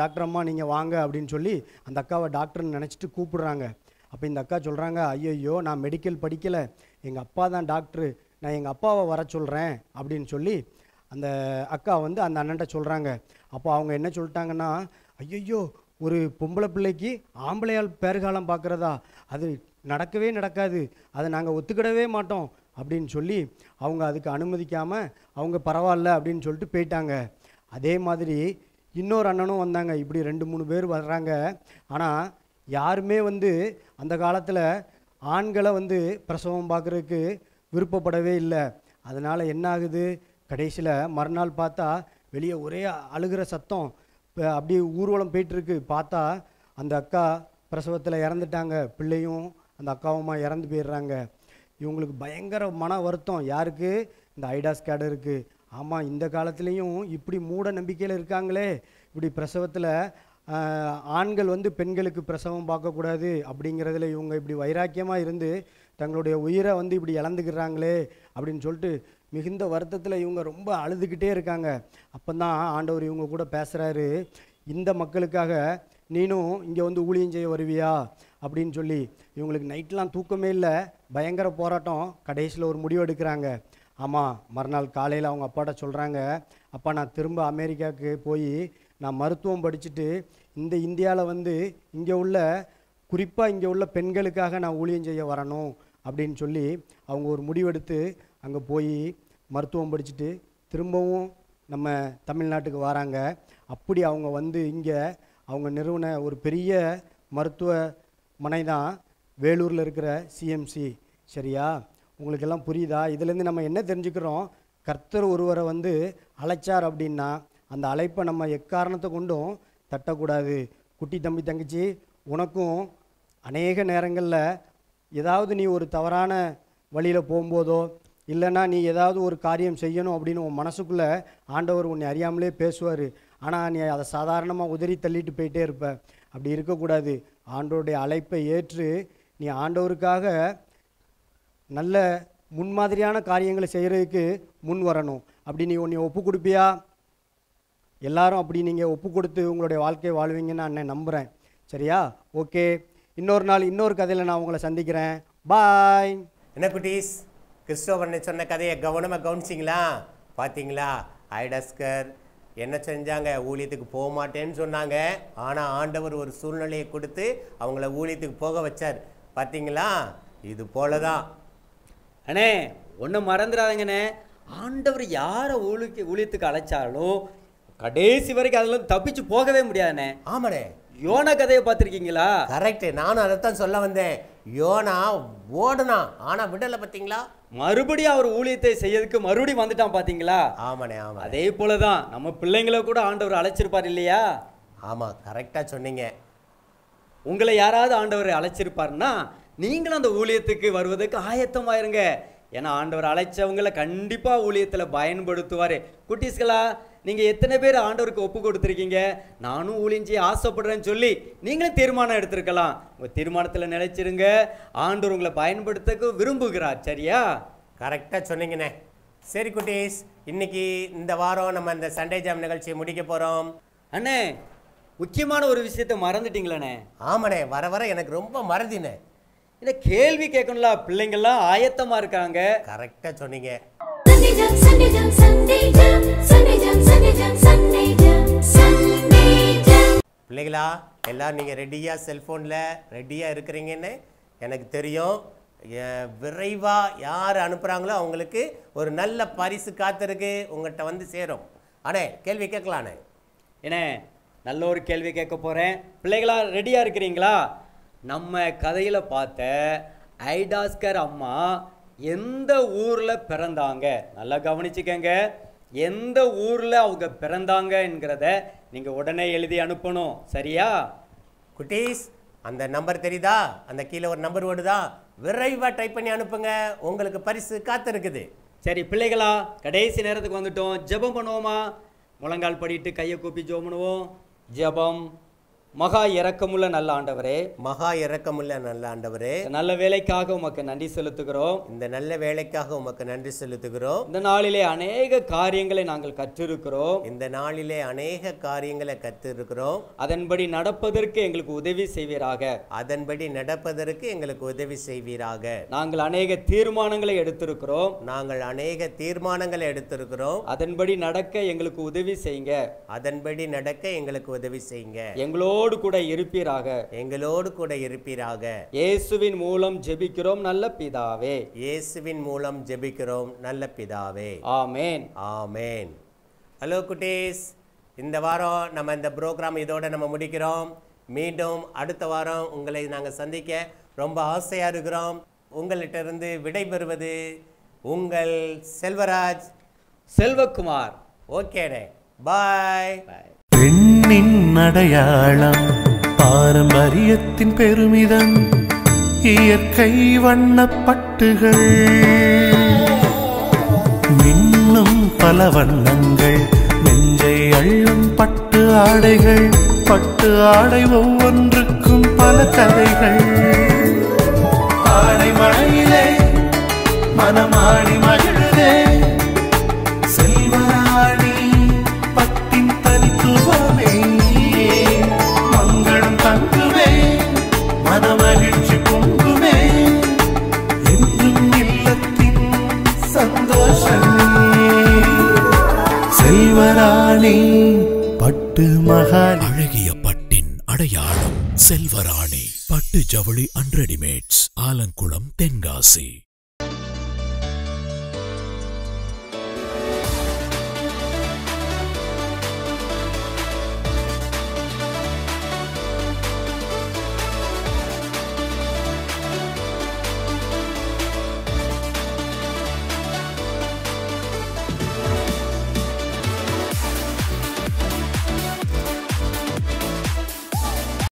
S8: டாக்டர் அம்மா நீங்கள் வாங்க அப்படின்னு சொல்லி அந்த அக்காவை டாக்டர்னு நினச்சிட்டு கூப்பிடுறாங்க. அப்போ இந்த அக்கா சொல்கிறாங்க, ஐயோ நான் மெடிக்கல் படிக்கலை, எங்கள் அப்பா தான் டாக்டரு, நான் எங்கள் அப்பாவை வர சொல்கிறேன் அப்படின்னு சொல்லி அந்த அக்கா வந்து அந்த அண்ணன்ட்ட சொல்கிறாங்க. அப்போ அவங்க என்ன சொல்லிட்டாங்கன்னா, ஐயோ ஒரு பொம்பளை பிள்ளைக்கு ஆம்பளையால் பேறுகாலம் பார்க்குறதா, அது நடக்கவே நடக்காது, அதை நாங்கள் ஒத்துக்கிடவே மாட்டோம் அப்படின்னு சொல்லி அவங்க அதுக்கு அனுமதிக்காமல் அவங்க பரவாயில்ல அப்படின்னு சொல்லிட்டு போயிட்டாங்க. அதே மாதிரி இன்னொரு அண்ணனும் வந்தாங்க. இப்படி 2-3 பேர் வர்றாங்க. ஆனால் யாருமே வந்து அந்த காலத்தில் ஆண்களை வந்து பிரசவம் பார்க்குறதுக்கு விருப்பப்படவே இல்லை. அதனால் என்ன ஆகுது, கடைசியில் மறுநாள் பார்த்தா வெளியே ஒரே அழுகிற சத்தம், அப்படியே ஊர்வலம் போயிட்டுருக்கு. பார்த்தா அந்த அக்கா பிரசவத்தில் இறந்துட்டாங்க, பிள்ளையும் அந்த அக்காவுமா இறந்து போயிடுறாங்க. இவங்களுக்கு பயங்கர மன வருத்தம். யாருக்கு? இந்த ஐடாஸ் கேடருக்கு. ஆமாம், இந்த காலத்துலேயும் இப்படி மூட நம்பிக்கையில் இருக்காங்களே, இப்படி பிரசவத்தில் ஆண்கள் வந்து பெண்களுக்கு பிரசவம் பார்க்கக்கூடாது அப்படிங்கிறதுல இவங்க இப்படி வைராக்கியமாக இருந்து தங்களுடைய உயிரை வந்து இப்படி இழந்துக்கிறாங்களே அப்படின்னு சொல்லிட்டு மிகுந்த வருத்தத்தில் இவங்க ரொம்ப அழுதுகிட்டே இருக்காங்க. அப்போ தான் ஆண்டவர் இவங்க கூட பேசுகிறாரு, இந்த மக்களுக்காக நீனும் இங்கே வந்து ஊழியம் செய்ய வருவியா அப்படின்னு சொல்லி. இவங்களுக்கு நைட்லாம் தூக்கமே இல்லை, பயங்கர போராட்டம். கடைசியில் ஒரு முடிவு எடுக்கிறாங்க. ஆமாம், மறுநாள் காலையில் அவங்க அப்பாட்ட சொல்கிறாங்க, அப்பா நான் திரும்ப அமெரிக்காவுக்கு போய் நான் மருத்துவம் படிச்சுட்டு இந்த இந்தியாவில் வந்து இங்கே உள்ள குறிப்பாக இங்கே உள்ள பெண்களுக்காக நான் ஊழியம் செய்ய வரணும் அப்படின்னு சொல்லி அவங்க ஒரு முடிவெடுத்து அங்கே போய் மருத்துவம் படிச்சுட்டு திரும்பவும் நம்ம தமிழ்நாட்டுக்கு வராங்க. அப்படி அவங்க வந்து இங்கே அவங்க நிறுவன ஒரு பெரிய மருத்துவமனை தான் வேலூரில் இருக்கிற சிஎம்சி. சரியா? உங்களுக்கெல்லாம் புரியுதா? இதுலேருந்து நம்ம என்ன தெரிஞ்சுக்கிறோம்? கர்த்தர் ஒருவரை வந்து அழைச்சார் அப்படின்னா அந்த அழைப்பை நம்ம எக்காரணத்தை கொண்டும் தட்டக்கூடாது. குட்டி தம்பி தங்கச்சி, உனக்கும் அநேக நேரங்களில் ஏதாவது நீ ஒரு தவறான வழியில் போகும்போதோ இல்லைன்னா நீ ஏதாவது ஒரு காரியம் செய்யணும் அப்படின்னு உன் மனசுக்குள்ளே ஆண்டவர் உன்னை அறியாமலே பேசுவார். ஆனால் நீ அதை சாதாரணமாக உதறி தள்ளிட்டு போயிட்டே இருப்ப. அப்படி இருக்கக்கூடாது. ஆண்டவருடைய அழைப்பை ஏற்று நீ ஆண்டவருக்காக நல்ல முன்மாதிரியான காரியங்களை செய்கிறதுக்கு முன் வரணும். அப்படி நீ உன்னை ஒப்பு கொடுப்பியா? எல்லாரும் அப்படி நீங்கள் ஒப்பு கொடுத்து உங்களுடைய வாழ்க்கையை வாழ்வீங்கன்னு நான் நம்புகிறேன். சரியா? ஓகே, இன்னொரு நாள் இன்னொரு கதையில் நான் உங்களை சந்திக்கிறேன். பாய்.
S2: என்ன குட்டீஸ், கிறிஸ்டோபர் சொன்ன கதையை கவனமாக கவனிச்சிங்களா? பார்த்தீங்களா? ஐடாஸ்கர் என்ன செஞ்சாங்க? ஊழியத்துக்கு போக மாட்டேன்னு சொன்னாங்க. ஆனால் ஆண்டவர் ஒரு சூழ்நிலையை கொடுத்து அவங்கள ஊழியத்துக்கு போக வச்சார். பார்த்தீங்களா? இது போல தான்.
S1: அண்ணே ஒன்று மறந்துடாதங்கண்ணே, ஆண்டவர் யாரை ஊழியத்துக்கு அழைச்சாலும் கடைசி வரைக்கும் அதில் தப்பிச்சு போகவே முடியாதுண்ணே.
S2: ஆமாண்ணே.
S1: யோனா கதையை பார்த்துருக்கீங்களா?
S2: கரெக்டு, நானும் அதைத்தான் சொல்ல வந்தேன். யோனா ஓடுனா, ஆனால் விடலை. பார்த்தீங்களா?
S1: மறுபடியும் அவர் ஊழியத்தை செய்யறதுக்கு மறுபடியும் வந்துட்டான். பார்த்தீங்களா?
S2: ஆமாண்ணே, ஆமாம்.
S1: அதே போல தான் நம்ம பிள்ளைங்களை கூட ஆண்டவர் அழைச்சிருப்பார் இல்லையா?
S2: ஆமாம், கரெக்டாக சொன்னீங்க.
S1: உங்களை யாராவது ஆண்டவர் அழைச்சிருப்பாருன்னா நீங்களும் அந்த ஊழியத்துக்கு வருவதற்கு ஆயத்தமாயிருங்க. ஏன்னா ஆண்டவர் அழைச்சவங்களை கண்டிப்பாக ஊழியத்தில் பயன்படுத்துவார். குட்டீஸ்களா, நீங்கள் எத்தனை பேர் ஆண்டவருக்கு ஒப்பு கொடுத்துருக்கீங்க? நானும் ஊழியம் செய்ய ஆசைப்படுறேன்னு சொல்லி நீங்களும் தீர்மானம் எடுத்திருக்கலாம். உங்கள் தீர்மானத்தில் நிலைச்சிருங்க. ஆண்டவர் உங்களை பயன்படுத்த விரும்புகிறார். சரியா?
S2: கரெக்டாக சொன்னீங்கண்ணே. சரி குட்டீஸ், இன்னைக்கு இந்த வாரம் நம்ம இந்த சண்டே ஜாம் நிகழ்ச்சியை முடிக்க போகிறோம்.
S1: அண்ணே, முக்கியமான ஒரு விஷயத்தை மறந்துட்டீங்களாண்ணே.
S2: ஆமாண்ணே, வர வர எனக்கு ரொம்ப மறதினே.
S1: இந்த கேள்வி கேட்கணும்ல, பிள்ளைங்கள்லாம் ஆயத்தமாக இருக்காங்க.
S2: கரெக்டாக சொன்னீங்க. பிள்ளைகளா, எல்லாம் நீங்கள் ரெடியாக செல்ஃபோனில் ரெடியாக இருக்கிறீங்கன்னு எனக்கு தெரியும். விரைவாக யார் அனுப்புகிறாங்களோ அவங்களுக்கு ஒரு நல்ல பரிசு காத்திருக்கு, உங்கள்கிட்ட வந்து சேரும். அண்ணே, கேள்வி கேட்கலாண்ணே.
S1: ஏண்ணே, நல்ல ஒரு கேள்வி கேட்க போகிறேன். பிள்ளைகளா ரெடியாக இருக்கிறீங்களா? நம்ம கதையில் பார்த்த ஐடாஸ்கர் அம்மா எந்த ஊரில் பிறந்தாங்க? நல்லா கவனிச்சுக்கங்க. எந்த ஊரில் அவங்க பிறந்தாங்க என்கிறத நீங்கள் உடனே எழுதி அனுப்பணும். சரியா?
S2: குட்டீஸ், அந்த நம்பர் தெரியுதா? அந்த கீழே ஒரு நம்பர் ஓடுதா? விரைவாக டைப் பண்ணி அனுப்புங்க, உங்களுக்கு பரிசு காத்திருக்குது.
S1: சரி பிள்ளைகளா, கடைசி நேரத்துக்கு வந்துட்டோம். ஜெபம் பண்ணுவோமா? முழங்கால் படிட்டு கையை கூப்பி ஜெபம் பண்ணுவோம். ஜெபம். மகா இரக்கமுள்ள நல்ல ஆண்டவரே,
S2: மகா இரக்கமுள்ள நல்ல ஆண்டவரே,
S1: நல்ல வேலைக்காக உமக்கு நன்றி செலுத்துகிறோம்.
S2: இந்த நல்ல வேலைக்காக உமக்கு நன்றி செலுத்துகிறோம்.
S1: இந்த நாளிலே அநேக காரியங்களை நாங்கள் கற்றிருக்கிறோம்.
S2: இந்த நாளிலே அநேக காரியங்களை கற்றிருக்கிறோம்.
S1: அதன்படி நடப்பதற்கு எங்களுக்கு உதவி செய்வீராக.
S2: அதன்படி நடப்பதற்கு எங்களுக்கு உதவி செய்வீராக.
S1: நாங்கள் அநேக தீர்மானங்களை எடுத்திருக்கிறோம்.
S2: நாங்கள் அநேக தீர்மானங்களை எடுத்திருக்கிறோம்.
S1: அதன்படி நடக்க எங்களுக்கு உதவி செய்யுங்க.
S2: அதன்படி நடக்க எங்களுக்கு உதவி செய்யுங்க.
S1: எங்களோடு கூட இருப்பீராக.
S2: எங்களோடு கூட இருப்பீராக.
S1: இயேசுவின் மூலம் ஜெபிக்கிறோம் நல்ல பிதாவே.
S2: இயேசுவின் மூலம் ஜெபிக்கிறோம் நல்ல பிதாவே.
S1: ஆமென்.
S2: ஆமென். ஹலோ குட்டீஸ், இந்த வாரம் நம்ம இந்த ப்ரோக்ராம் இதோட நம்ம முடிக்கிறோம். மீண்டும் அடுத்த வாரம் உங்களை நாங்கள் சந்திக்க ரொம்ப ஆசையாக இருக்கிறோம். உங்கள்கிட்ட இருந்து விடை பெறுவது உங்கள் செல்வராஜ்,
S1: செல்வகுமார்.
S2: ஓகேடே, பாய்.
S9: பெண்ணின் அடையாளம், பாரம்பரியத்தின் பெருமிதம், இயற்கை வண்ணப்பட்டுகள், மின்னும் பல வண்ணங்கள், நெஞ்சை அள்ளும் பட்டு ஆடைகள், பட்டு ஆடை ஒவ்வொன்றுக்கும் பல கதைகள். ஆடை மழையிலே மனமாடி மகிழுதே, செல்வராணி பட்டின் தனித்துவமே, மங்களம் தங்குவே, மனமகிழ்ச்சி பொங்குவே, என்றும் இல்லத்தின் சந்தோஷமே. செல்வராணி பட்டு மகால்.
S10: அழகிய பட்டின் அடையாளம் செல்வராணி பட்டு ஜவுளி அண்ட் ரெடிமேட்ஸ், ஆலங்குளம், தென்காசி.